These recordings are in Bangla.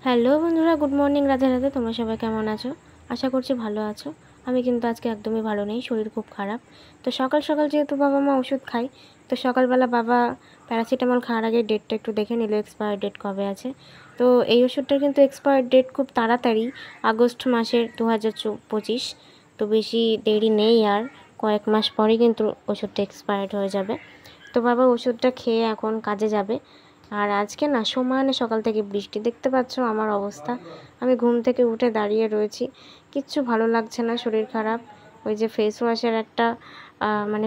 হ্যালো বন্ধুরা, গুড মর্নিং, রাধে রাধে। তোমরা সবাই কেমন আছো? আশা করছি ভালো আছো। আমি কিন্তু আজকে একদমই ভালো নেই, শরীর খুব খারাপ। তো সকাল সকাল যেহেতু বাবা মা ওষুধ খায়, তো সকালবেলা বাবা প্যারাসিটামল খাওয়ার আগে ডেটটা একটু দেখে নিল, এক্সপায়ার ডেট কবে আছে। তো এই ওষুধটার কিন্তু এক্সপায়ার ডেট খুব তাড়াতাড়ি, আগস্ট মাসের 2025। তো বেশি দেরি নেই আর, কয়েক মাস পরেই কিন্তু ওষুধটা এক্সপায়ার্ড হয়ে যাবে। তো বাবা ওষুধটা খেয়ে এখন কাজে যাবে। আর আজকে না সমানে সকাল থেকে বৃষ্টি, দেখতে পাচ্ছ আমার অবস্থা। আমি ঘুম থেকে উঠে দাঁড়িয়ে রয়েছি, কিচ্ছু ভালো লাগছে না, শরীর খারাপ। ওই যে ফেস ওয়াশের একটা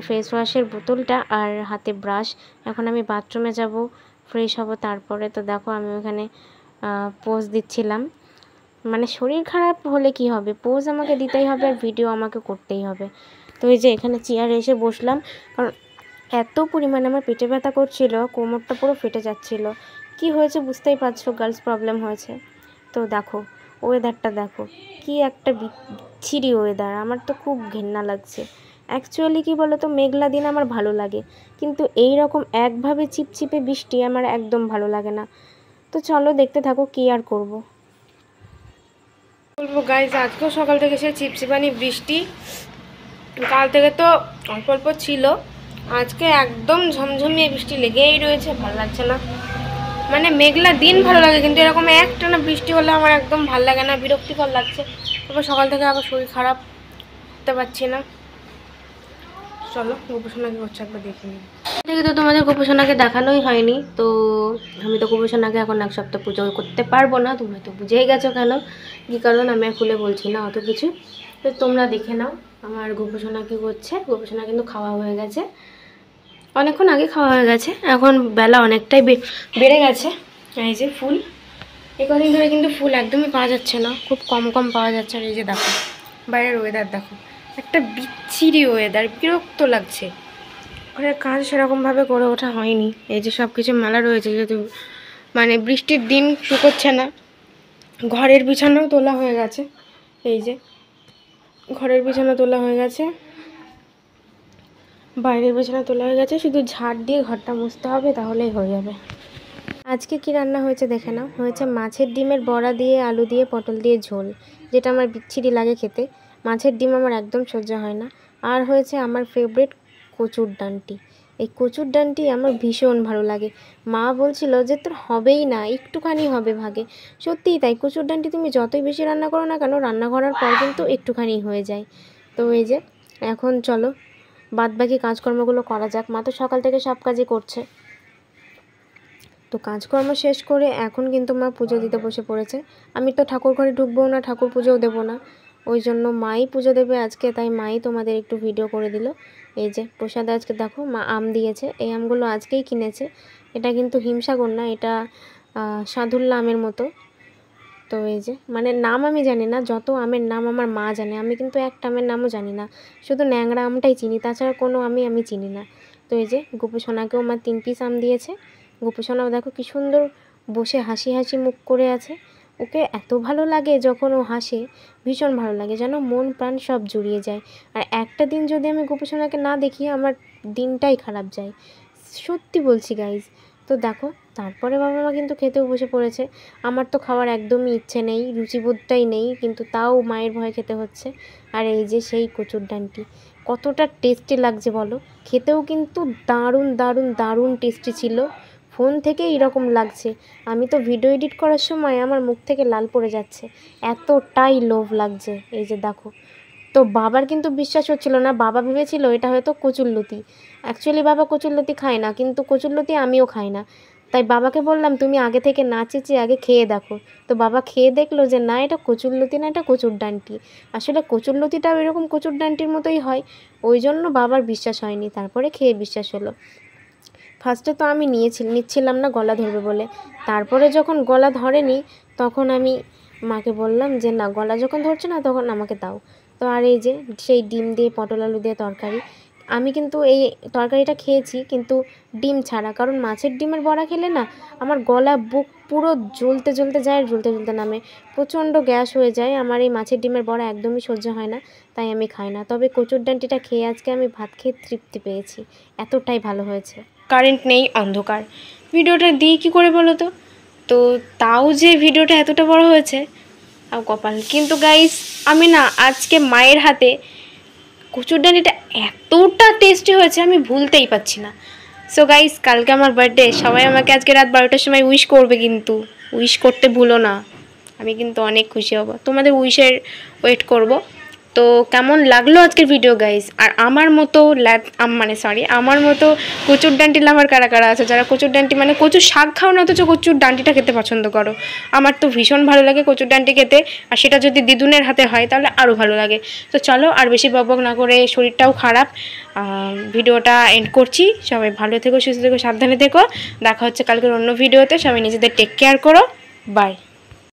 ফেস ওয়াশের বোতলটা আর হাতে ব্রাশ। এখন আমি বাথরুমে যাব, ফ্রেশ হব, তারপরে তো দেখো আমি ওখানে পোজ দিচ্ছিলাম। শরীর খারাপ হলে কি হবে, পোজ আমাকে দিতেই হবে আর ভিডিও আমাকে করতেই হবে। তো এই যে এখানে চেয়ারে এসে বসলাম, কারণ এত পরিমাণে আমার পেটে ব্যথা করছিল, কোমরটা পুরো ফেটে যাচ্ছিল। কি হয়েছে বুঝতেই পারছো, গার্লস প্রবলেম হয়েছে। তো দেখো ওয়েদারটা দেখো, কি একটা বিচ্ছিরি ওয়েদার, আমার তো খুব ঘেন্না লাগছে। অ্যাকচুয়ালি কি বলো তো, মেঘলা দিন আমার ভালো লাগে, কিন্তু এই রকম একভাবে চিপচিপে বৃষ্টি আমার একদম ভালো লাগে না। তো চলো দেখতে থাকো, কি আর করব। বলবো গাইজ, আজকেও সকাল থেকে সে চিপচিপানি বৃষ্টি, কাল থেকে তো অল্প অল্প ছিল, আজকে একদম ঝমঝমিয়ে বৃষ্টি লেগেই রয়েছে, ভালো লাগছে না। মেঘলা দিন ভালো লাগে, কিন্তু এরকম একটানা বৃষ্টি হলে আমার একদম ভালো লাগে না, বিরক্তিকর লাগছে। তারপর সকাল থেকে আবার শরীর খারাপ, করতে পারছি না। চলো গোপসোনাকে হচ্ছে একবার দেখে নিই। দেখে তো তোমাদের গোপসোনাকে দেখানোই হয়নি, তো আমি তো গোপসোনাকে এখন এক সপ্তাহ পুজো করতে পারবো না, তুমি তো বুঝেই গেছো কেন, কী কারণ, আমি আর খুলে বলছি না অত কিছু। তো তোমরা দেখে নাও আমার গোপসোনা কী করছে। গোপসোনা কিন্তু খাওয়া হয়ে গেছে, অনেকক্ষণ আগে খাওয়া হয়ে গেছে, এখন বেলা অনেকটাই বেড়ে গেছে। এই যে ফুল, এই কদিন ধরে কিন্তু ফুল একদমই পাওয়া যাচ্ছে না, খুব কম কম পাওয়া যাচ্ছে। আর এই যে দেখো বাইরের ওয়েদার দেখো, একটা বিচ্ছিরি ওয়েদার, বিরক্ত লাগছে। ঘরের কাজ সেরকমভাবে করে ওঠা হয়নি, এই যে সব কিছু মেলা রয়েছে, যেহেতু বৃষ্টির দিন শুকোচ্ছে না। ঘরের বিছানাও তোলা হয়ে গেছে, এই যে ঘরের বিছানা তোলা হয়ে গেছে, বাইরের বিছানা তোলা হয়ে গেছে, শুধু ঝাড় দিয়ে ঘরটা মুছতে হবে, তাহলেই হয়ে যাবে। আজকে কি রান্না হয়েছে দেখে নাও, হয়েছে মাছের ডিমের বড়া দিয়ে আলু দিয়ে পটল দিয়ে ঝোল, যেটা আমার বিচ্ছিরি লাগে খেতে। মাছের ডিম আমার একদম সহ্য হয় না। আর হয়েছে আমার ফেভারিট কচুর ডাঁটি। এই কচুর ডাঁটি আমার ভীষণ ভালো লাগে। মা বলছিল যে তোর হবেই না, একটুখানি হবে ভাগে। সত্যিই তাই, কচুর ডাঁটি তুমি যতই বেশি রান্না করো না কেন, রান্না করার পর কিন্তু একটুখানি হয়ে যায়। তো এই যে এখন চলো বাদবাকি কাজকর্মগুলো করা যাক। মা তো সকাল থেকে সব কাজই করছে। তো কাজকর্ম শেষ করে এখন কিন্তু মা পুজো দিতে বসে পড়েছে। আমি তো ঠাকুর ঘরে ঢুকবো না, ঠাকুর পুজোও দেবো না, ওই জন্য মাই পুজো দেবে আজকে, তাই মাই তোমাদের একটু ভিডিও করে দিল। এই যে প্রসাদে আজকে দেখো মা আম দিয়েছে, এই আমগুলো আজকেই কিনেছে। এটা কিন্তু হিমসাগর না, এটা সাধুল্লা আমের মতো। তো এই যে নাম আমি জানি না, যত আমের নাম আমার মা জানে, আমি কিন্তু একটা আমের নামও জানি না, শুধু ন্যাংরা আমটাই চিনি, তাছাড়া কোনো আমি চিনি না। তো এই যে গোপুসোনাকেও মা 3 পিস আম দিয়েছে। গোপুসোনাও দেখো কি সুন্দর বসে হাসি হাসি মুখ করে আছে। ওকে এত ভালো লাগে যখন ও হাসে, ভীষণ ভালো লাগে, যেন মন প্রাণ সব জুড়িয়ে যায়। আর একটা দিন যদি আমি গোপুসোনাকে না দেখি, আমার দিনটাই খারাপ যায়, সত্যি বলছি গাইজ। তো দেখো তারপরে বাবা মা কিন্তু খেতেও বসে পড়েছে। আমার তো খাওয়ার একদমই ইচ্ছে নেই, রুচিবোধটাই নেই, কিন্তু তাও মায়ের ভয়ে খেতে হচ্ছে। আর এই যে সেই কচুর ডাঁটি, কতটা টেস্টি লাগছে বলো, খেতেও কিন্তু দারুণ দারুণ দারুণ টেস্টি ছিল। ফোন থেকে এরকম লাগছে, আমি তো ভিডিও এডিট করার সময় আমার মুখ থেকে লাল পড়ে যাচ্ছে, এতটাই লোভ লাগছে। এই যে দেখো, তো বাবার কিন্তু বিশ্বাস হচ্ছিল না, বাবা ভেবেছিল এটা হয়তো কচুরলতি। অ্যাকচুয়ালি বাবা কচুরলতি খায় না, কিন্তু কচুরলতি আমিও খাই না। তাই বাবাকে বললাম তুমি আগে থেকে না চেঁচিয়ে আগে খেয়ে দেখো। তো বাবা খেয়ে দেখলো যে না, এটা কচুরলতি না, এটা কচুর ডাঁটি। আসলে কচুরলতিটাও এরকম কচুর ডাঁটির মতোই হয়, ওই জন্য বাবার বিশ্বাস হয়নি, তারপরে খেয়ে বিশ্বাস হলো। ফার্স্টে তো আমি নিচ্ছিলাম না গলা ধরবে বলে, তারপরে যখন গলা ধরেনি তখন আমি মাকে বললাম যে না, গলা যখন ধরছে না তখন আমাকে দাও। তো আর এই যে সেই ডিম দিয়ে পটল আলু দিয়ে তরকারি, আমি কিন্তু এই তরকারিটা খেয়েছি কিন্তু ডিম ছাড়া, কারণ মাছের ডিমের বড়া খেলে না আমার গলা বুক পুরো জ্বলতে জ্বলতে যায়, জ্বলতে জ্বলতে নামে, প্রচণ্ড গ্যাস হয়ে যায়, আমার এই মাছের ডিমের বড়া একদমই সহ্য হয় না, তাই আমি খাই না। তবে কচুর ডাঁটিটা খেয়ে আজকে আমি ভাত খেয়ে তৃপ্তি পেয়েছি, এতটাই ভালো হয়েছে। কারেন্ট নেই, অন্ধকার, ভিডিওটা দিই কী করে বলো তো, তো তাও যে ভিডিওটা এতটা বড় হয়েছে আর কপাল। কিন্তু গাইস আমি না আজকে মায়ের হাতে কচুরডানিটা এতটা টেস্টি হয়েছে আমি ভুলতেই পারছি না। সো গাইস কালকে আমার বার্থডে, সবাই আমাকে আজকে রাত 12টার সময় উইশ করবে, কিন্তু উইশ করতে ভুলো না, আমি কিন্তু অনেক খুশি হব, তোমাদের উইশের ওয়েট করব। তো কেমন লাগলো আজকের ভিডিও গাইস? আর আমার মতো আমার মতো কচুর ডান্টি লাভার কারা কারা আছে, যারা কচুর ডান্টি মানে কচুর শাক খাও না অথচ কচুর ডান্টিটা খেতে পছন্দ করো? আমার তো ভীষণ ভালো লাগে কচুর ডান্টি খেতে, আর সেটা যদি দিদুনের হাতে হয় তাহলে আরও ভালো লাগে। তো চলো আর বেশি বকবক না করে, শরীরটাও খারাপ, ভিডিওটা এন্ড করছি। সবাই ভালো থেকো, সুস্থ থেকো, সাবধানে থেকো। দেখা হচ্ছে কালকের অন্য ভিডিওতে। সবাই নিজেদের টেক কেয়ার করো। বাই।